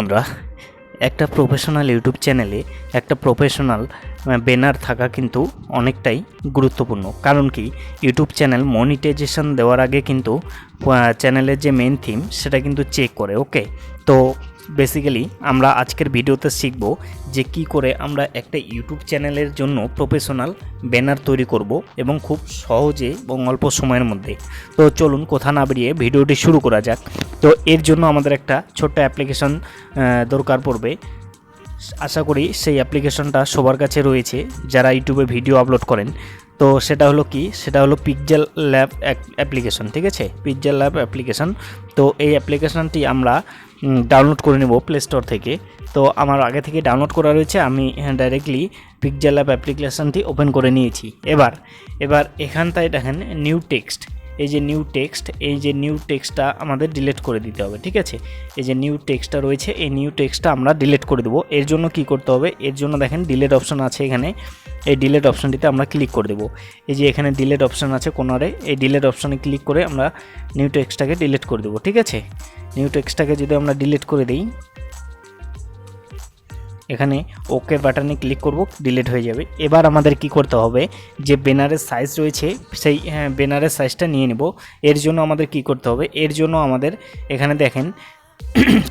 বন্ধুরা, একটা professional YouTube চ্যানেলে একটা প্রফেশনাল ব্যানার থাকা কিন্তু অনেকটাই গুরুত্বপূর্ণ। কারণ কি, ইউটিউব চ্যানেল মনিটাইজেশন দেওয়ার আগে কিন্তু চ্যানেলের যে মেন থিম সেটা কিন্তু চেক করে। ওকে, তো বেসিক্যালি আমরা আজকের ভিডিওতে শিখব যে কি করে আমরা একটা ইউটিউব চ্যানেলের জন্য প্রফেশনাল ব্যানার তৈরি করব এবং খুব সহজে এবং অল্প সময়ের মধ্যে। তো চলুন কথা না বেরিয়ে ভিডিওটি শুরু করা যাক। তো এর জন্য আমাদের একটা ছোট্ট অ্যাপ্লিকেশন দরকার পড়বে। আশা করি সেই অ্যাপ্লিকেশনটা সবার কাছে রয়েছে যারা ইউটিউবে ভিডিও আপলোড করেন। তো সেটা হলো কি, সেটা হলো পিক্সেল ল্যাব অ্যাপ্লিকেশন। ঠিক আছে, পিক্সেল ল্যাব অ্যাপ্লিকেশন। তো এই অ্যাপ্লিকেশনটি আমরা ডাউনলোড করে নেব প্লে স্টোর থেকে। তো আমার আগে থেকে ডাউনলোড করা রয়েছে, আমি ডাইরেক্টলি পিক্সেল ল্যাব অ্যাপ্লিকেশনটি ওপেন করে নিয়েছি। এবার এখানটায় দেখেন নিউ টেক্সট, এই যে নিউ টেক্সটটা আমাদের ডিলিট করে দিতে হবে। ঠিক আছে, এই যে নিউ টেক্সটটা রয়েছে, এই নিউ টেক্সটটা আমরা ডিলিট করে দেবো। এর জন্য কি করতে হবে, এর জন্য দেখেন ডিলিট অপশন আছে এখানে, এই ডিলিট অপশনটিতে আমরা ক্লিক করে দেবো। এই যে এখানে ডিলিট অপশন আছে কোনারে, এই ডিলিট অপশনে ক্লিক করে আমরা নিউ টেক্সটটাকে ডিলিট করে দেবো। ঠিক আছে, নিউ টেক্সটটাকে যদি আমরা ডিলিট করে দিই, এখানে ওকে বাটনে ক্লিক করব, ডিলিট হয়ে যাবে। এবার আমাদের কি করতে হবে, যে ব্যানারের সাইজ রয়েছে সেই ব্যানারের সাইজটা নিয়ে নেব। এর জন্য আমাদের কি করতে হবে, এর জন্য আমাদের এখানে দেখেন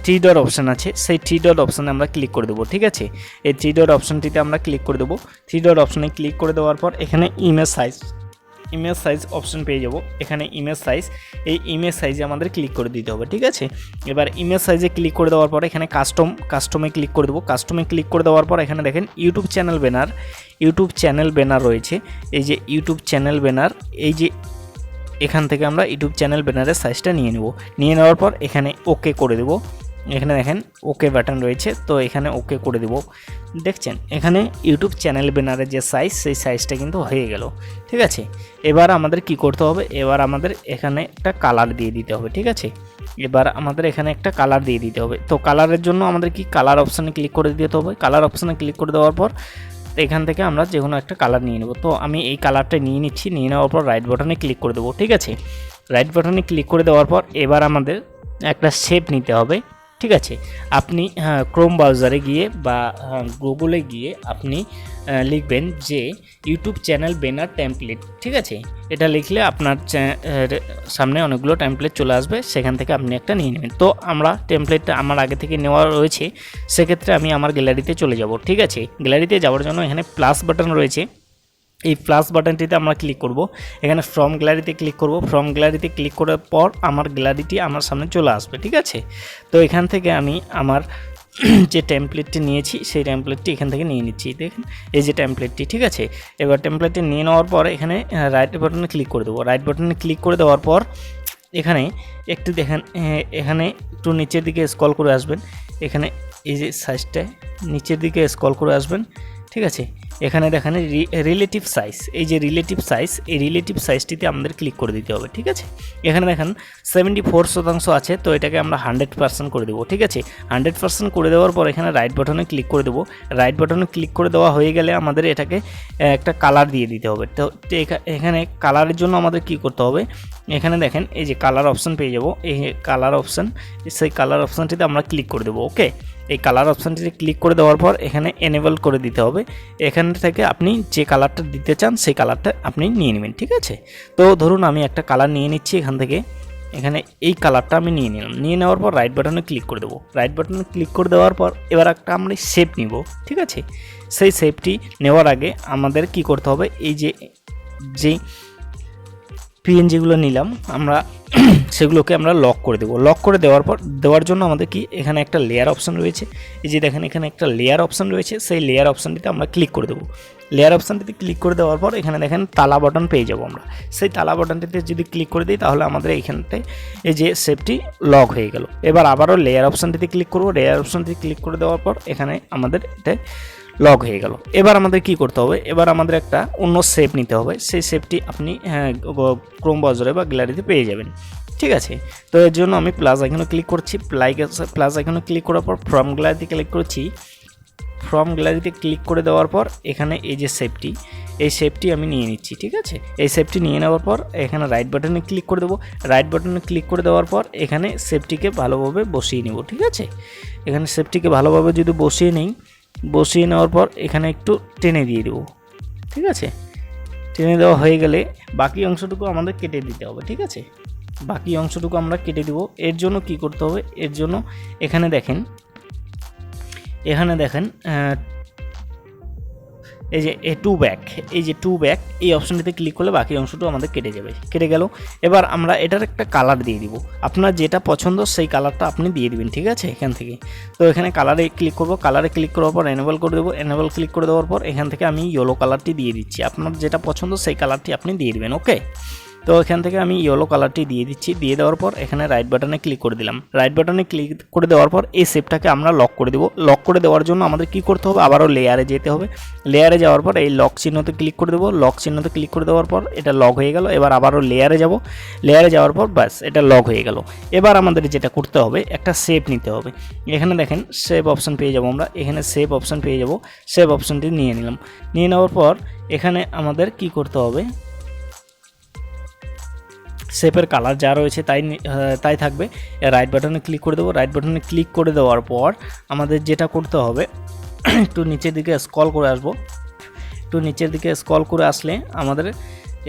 থ্রি ডট অপশান আছে, সেই থ্রি ডট অপশানে আমরা ক্লিক করে দেবো। ঠিক আছে, এই থ্রি ডট অপশানটিতে আমরা ক্লিক করে দেবো। থ্রি ডট অপশানে ক্লিক করে দেওয়ার পর এখানে ইমেজ সাইজ অপশন পেয়ে যাব। এখানে ইমেজ সাইজ, এই ইমেজ সাইজে আমাদের ক্লিক করে দিতে হবে। ঠিক আছে, এবার ইমেজ সাইজে ক্লিক করে দেওয়ার পর এখানে কাস্টমে ক্লিক করে দেবো। কাস্টমে ক্লিক করে দেওয়ার পর এখানে দেখেন ইউটিউব চ্যানেল ব্যানার রয়েছে। এই যে ইউটিউব চ্যানেল ব্যানার, এই যে এখান থেকে আমরা ইউটিউব চ্যানেল ব্যানারের সাইজটা নিয়ে নেওয়ার পর এখানে ওকে করে দেবো। এখানে দেখেন ওকে বাটন রয়েছে, তো এখানে ওকে করে দেব। দেখছেন এখানে ইউটিউব চ্যানেল ব্যানারের যে সাইজ, সেই সাইজটা কিন্তু হয়ে গেল। ঠিক আছে, এবার আমাদের কি করতে হবে, এবার আমাদের এখানে একটা কালার দিয়ে দিতে হবে। ঠিক আছে, এবার আমাদের এখানে একটা কালার দিয়ে দিতে হবে। তো কালারের জন্য আমাদের কি কালার অপশানে ক্লিক করে দিতে হবে। কালার অপশানে ক্লিক করে দেওয়ার পর এখান থেকে আমরা যে কোনো একটা কালার নিয়ে নেব। তো আমি এই কালারটা নিয়ে নিচ্ছি, নিয়ে নেওয়ার পর রাইট বাটনে ক্লিক করে দেবো। ঠিক আছে, রাইট বাটনে ক্লিক করে দেওয়ার পর এবার আমাদের একটা শেপ নিতে হবে। ঠিক আছে, আপনি ক্রোম ব্রাউজারে গিয়ে বা গুগলে গিয়ে আপনি লিখবেন যে ইউটিউব চ্যানেল ব্যানার টেমপ্লেট। ঠিক আছে, এটা লিখলে আপনার সামনে অনেকগুলো টেমপ্লেট চলে আসবে, সেখান থেকে আপনি একটা নিয়ে নেবেন। তো আমরা টেমপ্লেটটা আমার আগে থেকে নেওয়া রয়েছে, সেক্ষেত্রে আমি আমার গ্যালারিতে চলে যাব। ঠিক আছে, গ্যালারিতে যাওয়ার জন্য এখানে প্লাস বাটন রয়েছে, এই প্লাস বাটনটিতে আমরা ক্লিক করব। এখানে ফ্রম গ্যালারিতে ক্লিক করব। ফ্রম গ্যালারিতে ক্লিক করার পর আমার গ্যালারিটি আমার সামনে চলে আসবে। ঠিক আছে, তো এখান থেকে আমি আমার যে টেমপ্লেটটি নিয়েছি সেই টেমপ্লেটটি এখান থেকে নিয়ে নিচ্ছি। দেখেন এই যে টেমপ্লেটটি। ঠিক আছে, এবার টেমপ্লেটটি নিয়ে নেওয়ার পর এখানে রাইট বাটনে ক্লিক করে দেবো। রাইট বাটনে ক্লিক করে দেওয়ার পর এখানে একটু দেখেন, এখানে একটু নিচের দিকে স্ক্রল করে আসবেন। এখানে এই যে সাইজটা নিচের দিকে স্ক্রল করে আসবেন। ঠিক আছে, এখানে দেখেন রিলেটিভ সাইজ, এই যে রিলেটিভ সাইজ, এই রিলেটিভ সাইজটিতে আমাদের ক্লিক করে দিতে হবে। ঠিক আছে, এখানে দেখেন 74% আছে, তো এটাকে আমরা 100% করে দেবো। ঠিক আছে, 100% করে দেওয়ার পর এখানে রাইট বাটনে ক্লিক করে দেবো। রাইট বাটনে ক্লিক করে দেওয়া হয়ে গেলে আমাদের এটাকে একটা কালার দিয়ে দিতে হবে। তো এখানে কালারের জন্য আমাদের কি করতে হবে, এখানে দেখেন এই যে কালার অপশান পেয়ে যাব, এই কালার অপশান, সেই কালার অপশানটিতে আমরা ক্লিক করে দেবো। ওকে, এই কালার অপশানটিতে ক্লিক করে দেওয়ার পর এখানে এনেবল করে দিতে হবে। এখান থেকে আপনি যে কালারটা দিতে চান সেই কালারটা আপনি নিয়ে নেবেন। ঠিক আছে, তো ধরুন আমি একটা কালার নিয়ে নিচ্ছি এখান থেকে, এখানে এই কালারটা আমি নিয়ে নিলাম। নিয়ে নেওয়ার পর রাইট বাটনে ক্লিক করে দেবো। রাইট বাটনে ক্লিক করে দেওয়ার পর এবার একটা আমরা শেপ নিব। ঠিক আছে, সেই শেপটি নেওয়ার আগে আমাদের কি করতে হবে, এই যে পিএনজিগুলো নিলাম আমরা সেগুলোকে আমরা লক করে দেবো। লক করে দেওয়ার জন্য আমাদের কি এখানে একটা লেয়ার অপশান রয়েছে, এই যে দেখেন এখানে একটা লেয়ার অপশান রয়েছে, সেই লেয়ার অপশানটিতে আমরা ক্লিক করে দেবো। লেয়ার অপশানটিতে ক্লিক করে দেওয়ার পর এখানে দেখেন তালা বাটন পেয়ে যাবো আমরা। সেই তালা বাটনটিতে যদি ক্লিক করে দিই তাহলে আমাদের এইখানটায় এই যে শেপটি লক হয়ে গেল। এবার আবারও লেয়ার অপশানটিতে ক্লিক করবো। লেয়ার অপশানটিতে ক্লিক করে দেওয়ার পর এখানে আমাদের এটা লক হয়ে গেল। এবার আমাদের কি করতে হবে, এবার আমাদের একটা অন্য শেপ নিতে হবে। সেই শেপটি আপনি ক্রোম ব্রাউজারে বা গ্যালারিতে পেয়ে যাবেন। ঠিক আছে, তো এর জন্য আমি প্লাস আইকনে ক্লিক করছি। প্লাস আইকনে ক্লিক করার পর ফ্রম গ্যালারিতে ক্লিক করছি। ফ্রম গ্যালারিতে ক্লিক করে দেওয়ার পর এখানে এই যে শেপটি, এই শেপটি আমি নিয়ে নিচ্ছি। ঠিক আছে, এই শেপটি নিয়ে নেওয়ার পর এখানে রাইট বাটনে ক্লিক করে দেবো। রাইট বাটনে ক্লিক করে দেওয়ার পর এখানে শেপটিকে ভালোভাবে বসিয়ে নেব। ঠিক আছে, এখানে শেপটিকে ভালোভাবে যদি বসিয়ে নিই, বসিয়ে নেওয়ার পর এখানে একটু টেনে দিয়ে দেবো। ঠিক আছে, টেনে দেওয়া হয়ে গেলে বাকি অংশটুকু আমাদের কেটে দিতে হবে। ঠিক আছে, বাকি অংশটুকু আমরা কেটে দেব। এর জন্য কি করতে হবে, এর জন্য এখানে দেখেন এই যে টু ব্যাক, এই যে টু ব্যাক এই অপশনটিতে ক্লিক করলে বাকি অংশটুকু আমাদের কেটে যাবে। কেটে গেল। এবার আমরা এটার একটা কালার দিয়ে দিব। আপনার যেটা পছন্দ সেই কালারটা আপনি দিয়ে দিবেন। ঠিক আছে, এখান থেকে তো এখানে কালারে ক্লিক করব। কালারে ক্লিক করার পর এনেবল করে দেবো। এনেবল ক্লিক করে দেওয়ার পর এখান থেকে আমি ইয়েলো কালারটি দিয়ে দিচ্ছি। আপনার যেটা পছন্দ সেই কালারটি আপনি দিয়ে দিবেন। ওকে, তো এখান থেকে আমি ইয়েলো কালারটি দিয়ে দিচ্ছি। দিয়ে দেওয়ার পর এখানে রাইট বাটনে ক্লিক করে দিলাম। রাইট বাটনে ক্লিক করে দেওয়ার পর এই শেপটাকে আমরা লক করে দেবো। লক করে দেওয়ার জন্য আমাদের কি করতে হবে, আবারও লেয়ারে যেতে হবে। লেয়ারে যাওয়ার পর এই লক চিহ্নতে ক্লিক করে দেবো। লক চিহ্নতে ক্লিক করে দেওয়ার পর এটা লক হয়ে গেল। এবার আবারও লেয়ারে যাব। লেয়ারে যাওয়ার পর ব্যাস এটা লক হয়ে গেল। এবার আমাদের যেটা করতে হবে, একটা শেপ নিতে হবে। এখানে দেখেন শেপ অপশন পেয়ে যাব আমরা। এখানে শেপ অপশন পেয়ে যাব। শেপ অপশনটি নিয়ে নিলাম। নিয়ে নেওয়ার পর এখানে আমাদের কি করতে হবে, শেপের কালার যা রয়েছে তাই থাকবে। রাইট বাটনে ক্লিক করে দেবো। রাইট বাটনে ক্লিক করে দেওয়ার পর আমাদের যেটা করতে হবে, একটু নিচের দিকে স্ক্রল করে আসবো। একটু নিচের দিকে স্ক্রল করে আসলে আমাদের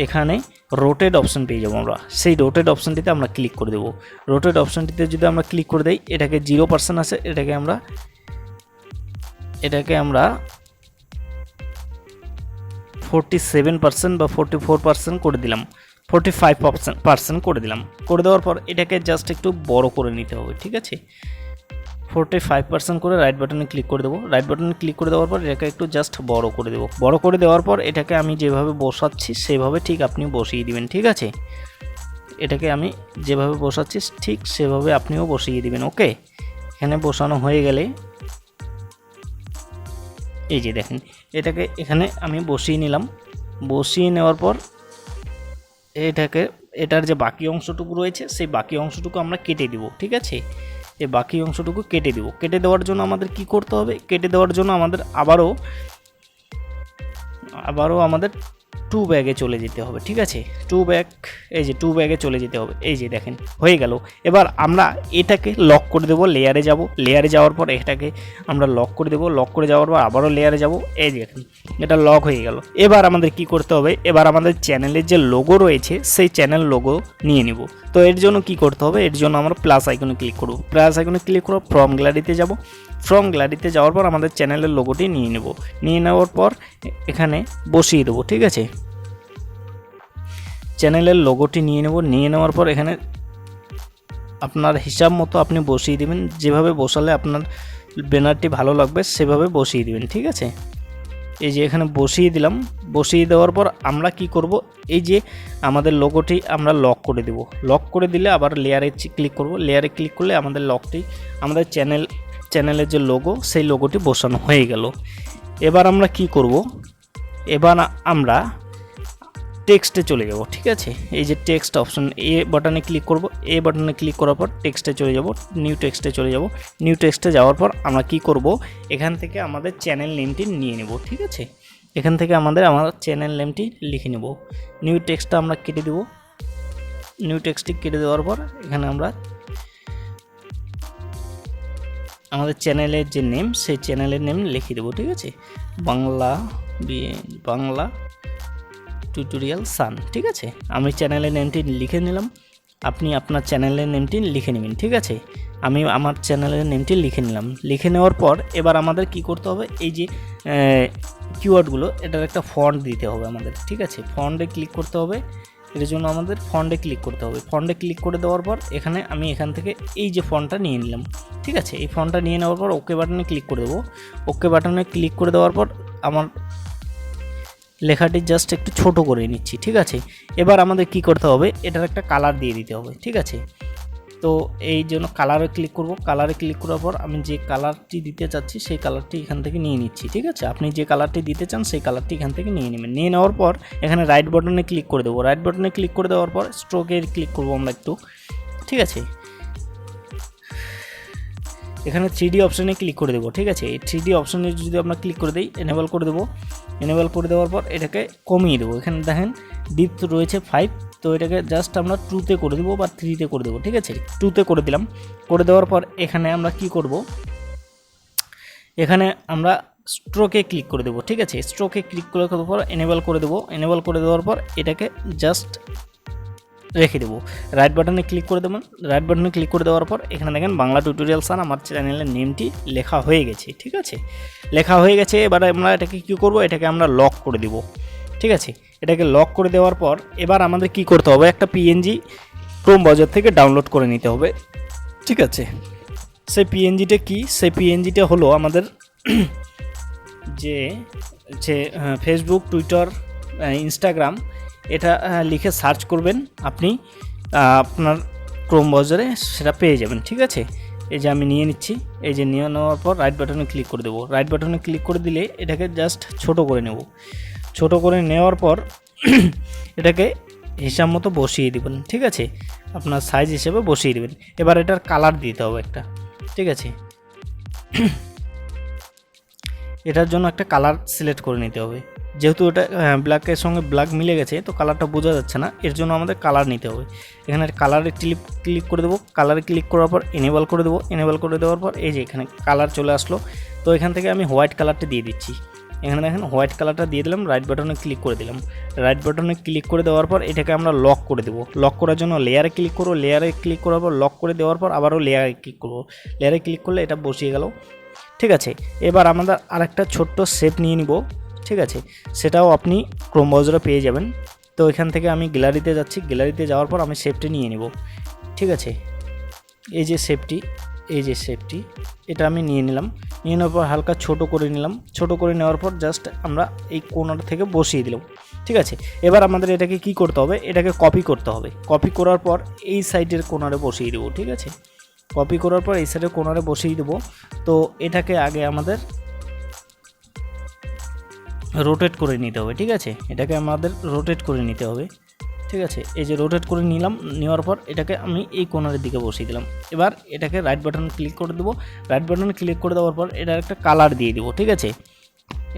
এখানে রোটেট অপশন পেয়ে যাবো আমরা। সেই রোটেট অপশনটিতে আমরা ক্লিক করে দেবো। রোটেট অপশনটিতে যদি আমরা ক্লিক করে দিই, এটাকে 0% আছে, এটাকে আমরা 47% বা 44% করে দিলাম। 45% করে দিলাম। করে দেওয়ার পর এটাকে জাস্ট একটু বড় করে নিতে হবে। ঠিক আছে, 45% করে রাইট বাটনে ক্লিক করে দেবো। রাইট বাটনে ক্লিক করে দেওয়ার পর এটাকে একটু জাস্ট বড় করে দেবো। বড় করে দেওয়ার পর এটাকে আমি যেভাবে বসাচ্ছি সেভাবে ঠিক আপনি বসিয়ে দিবেন। ঠিক আছে, এটাকে আমি যেভাবে বসাচ্ছি ঠিক সেভাবে আপনিও বসিয়ে দিবেন। ওকে, এখানে বসানো হয়ে গেলে এই যে দেখেন এটাকে এখানে আমি বসিয়ে নিলাম। বসিয়ে নেওয়ার পর এটার যে বাকি অংশটুকু রয়েছে সেই বাকি অংশটুকু আমরা কেটে দিব। ঠিক আছে, এই বাকি অংশটুকু কেটে দিব। কেটে দেওয়ার জন্য আমাদের কি করতে হবে, কেটে দেওয়ার জন্য আমাদের আবারও আমাদের টু ব্যাগে চলে যেতে হবে। ঠিক আছে, এই যে টু ব্যাগে চলে যেতে হবে। এই যে দেখেন হয়ে গেল। এবার আমরা এটাকে লক করে দেবো। লেয়ারে যাব। লেয়ারে যাওয়ার পর এটাকে আমরা লক করে দেবো। লক করে যাওয়ার পর আবারও লেয়ারে যাব। এই যে দেখেন এটা লক হয়ে গেল। এবার আমাদের কি করতে হবে, এবার আমাদের চ্যানেলের যে লোগো রয়েছে সেই চ্যানেল লোগো নিয়ে নিব। তো এর জন্য কি করতে হবে, এর জন্য আমরা প্লাস আইকনে ক্লিক করব। প্লাস আইকনে ক্লিক করে ফ্রম গ্যালারিতে যাব। ফ্রম গ্যালারিতে যাওয়ার পর আমাদের চ্যানেলের লোগোটি নিয়ে নেব। নিয়ে নেওয়ার পর এখানে বসিয়ে দেবো। ঠিক আছে, চ্যানেলের লোগোটি নিয়ে নেব। নিয়ে নেওয়ার পর এখানে আপনার হিসাব মতো আপনি বসিয়ে দিবেন। যেভাবে বসালে আপনার ব্যানারটি ভালো লাগবে সেভাবে বসিয়ে দিবেন। ঠিক আছে, এই যে এখানে বসিয়ে দিলাম। বসিয়ে দেওয়ার পর আমরা কি করব, এই যে আমাদের লোগোটি আমরা লক করে দেব। লক করে দিলে আবার লেয়ারে ক্লিক করব। লেয়ারে ক্লিক করলে আমাদের আমাদের চ্যানেলের যে লোগো সেই লোগোটি বসানো হয়ে গেল। এবার আমরা কি করব, এবার আমরা টেক্সটে চলে যাব। ঠিক আছে, এই যে টেক্সট অপশন এ বাটনে ক্লিক করব। এ বাটনে ক্লিক করার পর টেক্সটে চলে যাব। নিউ টেক্সটে চলে যাব। নিউ টেক্সটে যাওয়ার পর আমরা কি করব, এখান থেকে আমাদের চ্যানেল নেমটি নিয়ে নেব। ঠিক আছে, এখান থেকে আমার চ্যানেল নেমটি লিখে নেব। নিউ টেক্সটটা আমরা কেটে দেব। নিউ টেক্সটটি কেটে দেওয়ার পর এখানে আমরা আমাদের চ্যানেলের যে নেম সেই চ্যানেলের নেম লিখে দেবো। ঠিক আছে, বাংলা টিউটোরিয়াল সান। ঠিক আছে, আমি চ্যানেলের নেমটি লিখে নিলাম। আপনি আপনার চ্যানেলের নেমটি লিখে নেবেন। ঠিক আছে, আমি আমার চ্যানেলের নেমটি লিখে নিলাম। লিখে নেওয়ার পর এবার আমাদের কি করতে হবে, এই যে কিওয়ার্ডগুলো এটার একটা ফন্ট দিতে হবে আমাদের। ঠিক আছে, ফন্টে ক্লিক করতে হবে। এর জন্য আমাদের ফন্টে ক্লিক করতে হবে। ফন্টে ক্লিক করে দেওয়ার পর আমি এখান থেকে এই যে ফন্টটা নিয়ে নিলাম। ঠিক আছে, এই ফন্টটা নিয়ে নেওয়ার পর ওকে বাটনে ক্লিক করে দেবো। ওকে বাটনে ক্লিক করে দেওয়ার পর আমার লেখাটি জাস্ট একটু ছোট করে নিচ্ছি। ঠিক আছে, এবার আমাদের কি করতে হবে, এটার একটা কালার দিয়ে দিতে হবে। ঠিক আছে, তো এই জন্য কালারে ক্লিক করব। কালারে ক্লিক করার পর আমি যে কালারটি দিতে চাচ্ছি সেই কালারটি এখান থেকে নিয়ে নিচ্ছি। ঠিক আছে, আপনি যে কালারটি দিতে চান সেই কালারটি এখান থেকে নিয়ে নেবেন। নিয়ে নেওয়ার পর এখানে রাইট বাটনে ক্লিক করে দেবো। রাইট বাটনে ক্লিক করে দেওয়ার পর স্ট্রোকে ক্লিক করব আমরা একটু। ঠিক আছে, এখানে 3D অপশানে ক্লিক করে দেবো, ঠিক আছে। এই 3D অপশানে যদি আমরা ক্লিক করে দিই, এনেবল করে দেবো। এনেবল করে দেওয়ার পর এটাকে কমিয়ে দেবো। এখানে দেখেন ডিপথ রয়েছে 5, তো এটাকে জাস্ট আমরা 2তে করে দেবো বা 3তে করে দেবো, ঠিক আছে। 2তে করে দিলাম। করে দেওয়ার পর এখানে আমরা কি করব, এখানে আমরা স্ট্রোকে ক্লিক করে দেবো, ঠিক আছে। স্ট্রোকে ক্লিক করে দেওয়ার পর এনেবল করে দেবো। এনেবল করে দেওয়ার পর এটাকে জাস্ট রেখে দেবো। রাইট বাটনে ক্লিক করে দেবেন। রাইট বাটনে ক্লিক করে দেওয়ার পর এখানে দেখেন বাংলা টিউটোরিয়াল স্যার আমার চ্যানেলের নেমটি লেখা হয়ে গেছে, ঠিক আছে। লেখা হয়ে গেছে। এবার আমরা এটাকে কী করব, এটাকে আমরা লক করে দেবো, ঠিক আছে। এটাকে লক করে দেওয়ার পর এবার আমাদের কি করতে হবে, একটা পিএনজি ক্রোম ব্রাউজার থেকে ডাউনলোড করে নিতে হবে, ঠিক আছে। সেই পিএনজিটা কি, সেই পিএনজিটা হলো আমাদের যে ফেসবুক, টুইটার, ইনস্টাগ্রাম, এটা লিখে সার্চ করবেন আপনি, আপনার ক্রোম ব্রাউজারে সেটা পেয়ে যাবেন, ঠিক আছে। এই যে আমি নিয়ে নিচ্ছি। এই যে নিয়ে নেওয়ার পর রাইট বাটনে ক্লিক করে দেবো। রাইট বাটনে ক্লিক করে দিলে এটাকে জাস্ট ছোট করে নেব। ছোট করে নেওয়ার পর এটাকে হিসাব মতো বসিয়ে দেবেন, ঠিক আছে। আপনার সাইজ হিসেবে বসিয়ে দেবেন। এবার এটার কালার দিতে হবে একটা, ঠিক আছে। এটার জন্য একটা কালার সিলেক্ট করে নিতে হবে। যেহেতু এটা ব্ল্যাকের সঙ্গে ব্ল্যাক মিলে গেছে, তো কালারটা বোঝা যাচ্ছে না, এর জন্য আমাদের কালার নিতে হবে। এখানে কালারে ক্লিক করে দেবো। কালারে ক্লিক করার পর এনেবল করে দেবো। এনেবল করে দেওয়ার পর এই যে এখানে কালার চলে আসলো। তো এখান থেকে আমি হোয়াইট কালারটা দিয়ে দিচ্ছি। এখানে দেখেন হোয়াইট কালারটা দিয়ে দিলাম। রাইট বাটনে ক্লিক করে দিলাম। রাইট বাটনে ক্লিক করে দেওয়ার পর এটাকে আমরা লক করে দেবো। লক করার জন্য লেয়ারে ক্লিক করবো। লেয়ারে ক্লিক করার পর লক করে দেওয়ার পর আবারও লেয়ারে ক্লিক করবো। লেয়ারে ক্লিক করলে এটা বসিয়ে গেল, ঠিক আছে। এবার আমাদের আরেকটা ছোট্ট শেপ নিয়ে নিব, ঠিক আছে। সেটাও আপনি ক্রোম ব্রাউজারে পেয়ে যাবেন। তো এখান থেকে আমি গ্যালারিতে যাচ্ছি। গ্যালারিতে যাওয়ার পর আমি শেপটি নিয়ে নিব, ঠিক আছে। এই যে শেপটি, এই যে শেপটি, এটা আমি নিয়ে নিলাম। নিয়ে নেওয়ার পর হালকা ছোট করে নিলাম। ছোট করে নেওয়ার পর জাস্ট আমরা এই কোণার থেকে বসিয়ে দিলাম, ঠিক আছে। এবার আমাদের এটাকে কি করতে হবে, এটাকে কপি করতে হবে। কপি করার পর এই সাইডের কোণারে বসিয়ে দেবো, ঠিক আছে। কপি করার পর এই সাইডের কোণারে বসিয়ে দেবো। তো এটাকে আগে আমাদের রোটেট করে নিতে হবে, ঠিক আছে। এটাকে আমাদের রোটেট করে নিতে হবে, ঠিক আছে। এই যে রোটেট করে নিলাম। নেওয়ার পর এটাকে আমি এই কোণার দিকে বসিয়ে দিলাম। এবার এটাকে রাইট বাটন ক্লিক করে দেবো। রাইট বাটন ক্লিক করে দেওয়ার পর এটার একটা কালার দিয়ে দেবো, ঠিক আছে।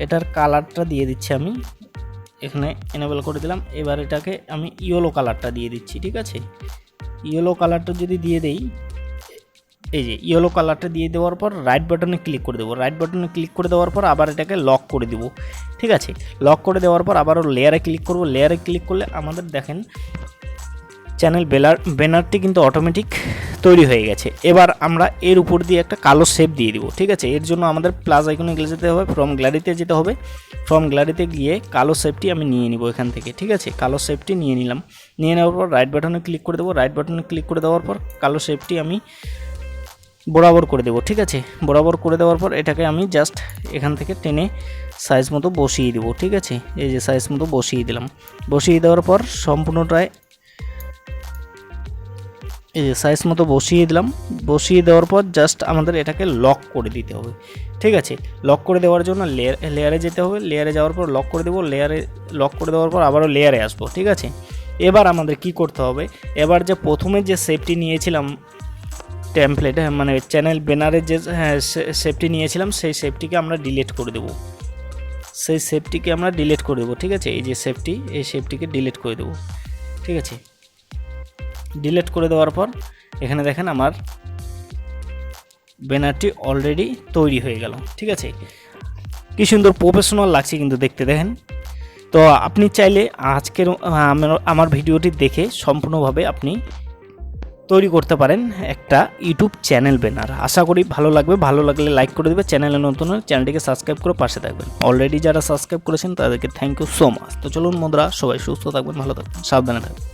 এটার কালারটা দিয়ে দিচ্ছি আমি, এখানে এনেবল করে দিলাম। এবার এটাকে আমি ইয়েলো কালারটা দিয়ে দিচ্ছি, ঠিক আছে। ইয়েলো কালারটা যদি দিয়ে দেই, এই যে ইয়েলো কালারটা দিয়ে দেওয়ার পর রাইট বাটনে ক্লিক করে দেবো। রাইট বাটনে ক্লিক করে দেওয়ার পর আবার এটাকে লক করে দেব, ঠিক আছে। লক করে দেওয়ার পর আবারও লেয়ারে ক্লিক করব। লেয়ারে ক্লিক করলে আমাদের দেখেন চ্যানেল ব্যানারটি কিন্তু অটোমেটিক তৈরি হয়ে গেছে। এবার আমরা এর উপর দিয়ে একটা কালো শেপ দিয়ে দিব, ঠিক আছে। এর জন্য আমাদের প্লাস আইকনে গেলে যেতে হবে, ফ্রম গ্যালারিতে যেতে হবে। ফ্রম গ্যালারিতে গিয়ে কালো শেপটি আমি নিয়ে নিব এখান থেকে, ঠিক আছে। কালো শেপটি নিয়ে নিলাম। নিয়ে নেওয়ার পর রাইট বাটনে ক্লিক করে দেবো। রাইট বাটনে ক্লিক করে দেওয়ার পর কালো শেপটি আমি বরাবর করে দেবো, ঠিক আছে। বরাবর করে দেওয়ার পর এটাকে আমি জাস্ট এখান থেকে টেনে সাইজ মতো বসিয়ে দেবো, ঠিক আছে। এই যে সাইজ মতো বসিয়ে দিলাম। বসিয়ে দেওয়ার পর সম্পূর্ণটায় এই যে সাইজ মতো বসিয়ে দিলাম। বসিয়ে দেওয়ার পর জাস্ট আমাদের এটাকে লক করে দিতে হবে, ঠিক আছে। লক করে দেওয়ার জন্য লেয়ারে যেতে হবে। লেয়ারে যাওয়ার পর লক করে দেবো। লেয়ারে লক করে দেওয়ার পর আবারও লেয়ারে আসবো, ঠিক আছে। এবার আমাদের কি করতে হবে, এবার যে প্রথমে যে শেপটি নিয়েছিলাম টেমপ্লেট, মানে চ্যানেল ব্যানারের যে শেপটি নিয়েছিলাম, সেই শেপটিকে আমরা ডিলিট করে দেবো। সেই শেপটিকে আমরা ডিলিট করে দেবো, ঠিক আছে। এই যে শেপটি, এই শেপটিকে ডিলিট করে দেবো, ঠিক আছে। ডিলিট করে দেওয়ার পর এখানে দেখেন আমার ব্যানারটি অলরেডি তৈরি হয়ে গেল, ঠিক আছে। কি সুন্দর প্রফেশনাল লাগছে কিন্তু দেখতে, দেখেন। তো আপনি চাইলে আজকের আমার ভিডিওটি দেখে সম্পূর্ণভাবে আপনি তৈরি করতে পারেন একটা ইউটিউব চ্যানেল ব্যানার। আশা করি ভালো লাগবে। ভালো লাগলে লাইক করে দেবে। চ্যানেলে নতুন হলে চ্যানেলটিকে সাবস্ক্রাইব করে পাশে থাকবেন। অলরেডি যারা সাবস্ক্রাইব করেছেন তাদেরকে থ্যাংক ইউ সো মাচ। তো চলুন বন্ধুরা, সবাই সুস্থ থাকবেন, ভালো থাকবেন, সাবধানে থাকবেন।